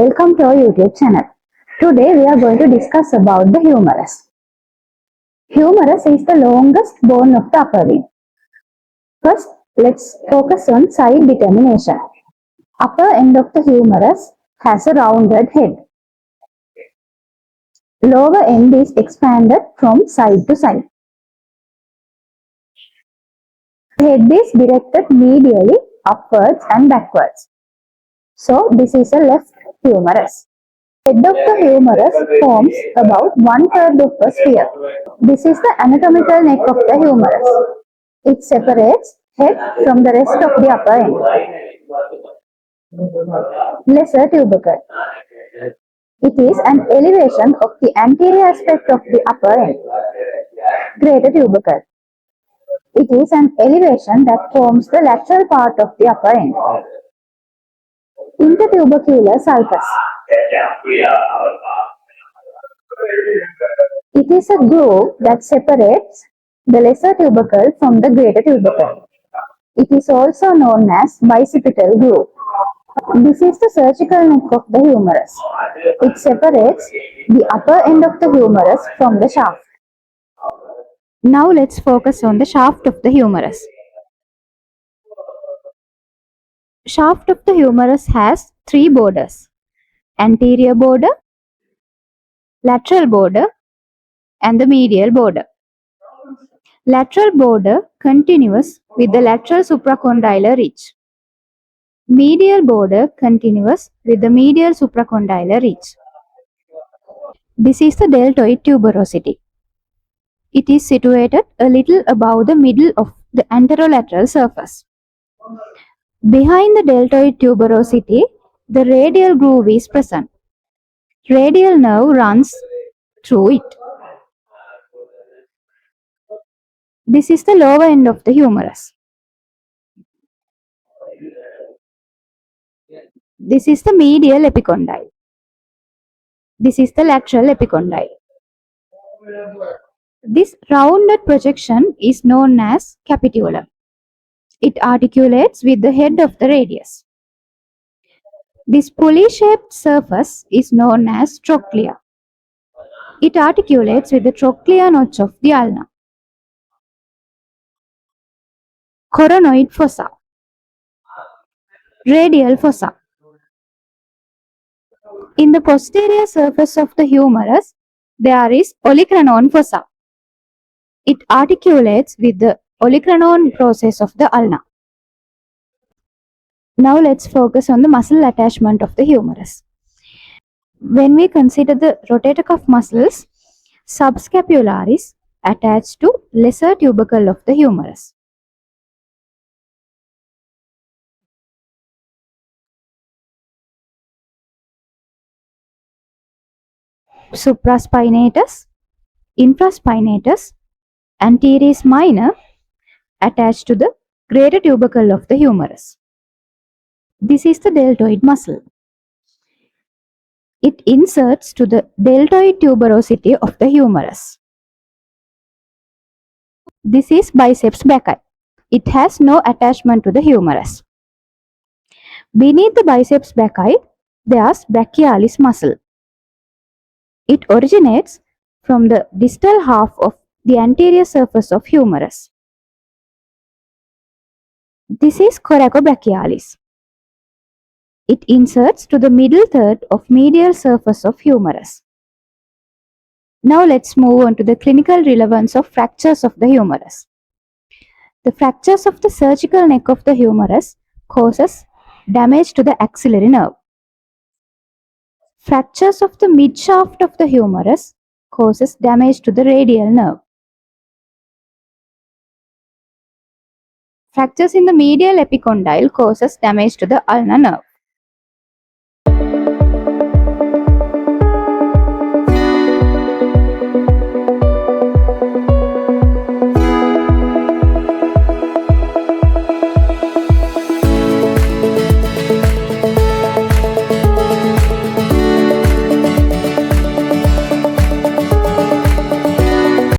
welcome to our YouTube channel. Today we are going to discuss about the humerus. Humerus is the longest bone of the upper limb. First, let's focus on side determination. Upper end of the humerus has a rounded head. Lower end is expanded from side to side. The head is directed medially upwards and backwards. So this is a left humerus. Head of the humerus forms about 1/3 of a sphere. This is the anatomical neck of the humerus. It separates head from the rest of the upper end. Lesser tubercle. It is an elevation of the anterior aspect of the upper end. Greater tubercle. It is an elevation that forms the lateral part of the upper end. Intertubercular sulcus. It is a groove that separates the lesser tubercle from the greater tubercle. It is also known as bicipital groove. This is the surgical neck of the humerus. It separates the upper end of the humerus from the shaft. Now let's focus on the shaft of the humerus. Shaft of the humerus has three borders: anterior border, lateral border, and the medial border. Lateral border continuous with the lateral supracondylar ridge. Medial border continuous with the medial supracondylar ridge. This is the deltoid tuberosity. It is situated a little above the middle of the anterolateral surface. Behind the deltoid tuberosity, the radial groove is present. Radial nerve runs through it. This is the lower end of the humerus. This is the medial epicondyle. This is the lateral epicondyle. This rounded projection is known as capitulum. It articulates with the head of the radius. This pulley-shaped surface is known as trochlea. It articulates with the trochlea notch of the ulna. Coronoid fossa. Radial fossa. In the posterior surface of the humerus, there is olecranon fossa. It articulates with the olecranon process of the ulna. Now let's focus on the muscle attachment of the humerus. When we consider the rotator cuff muscles, subscapularis attached to lesser tubercle of the humerus. Supraspinatus, infraspinatus, and teres minor attached to the greater tubercle of the humerus. This is the deltoid muscle. It inserts to the deltoid tuberosity of the humerus. This is biceps brachii. It has no attachment to the humerus. Beneath the biceps brachii, there is brachialis muscle. It originates from the distal half of the anterior surface of humerus. This is coracobrachialis. It inserts to the middle third of medial surface of humerus. Now let's move on to the clinical relevance of fractures of the humerus. The fractures of the surgical neck of the humerus causes damage to the axillary nerve. Fractures of the midshaft of the humerus causes damage to the radial nerve. Fractures in the medial epicondyle causes damage to the ulnar nerve.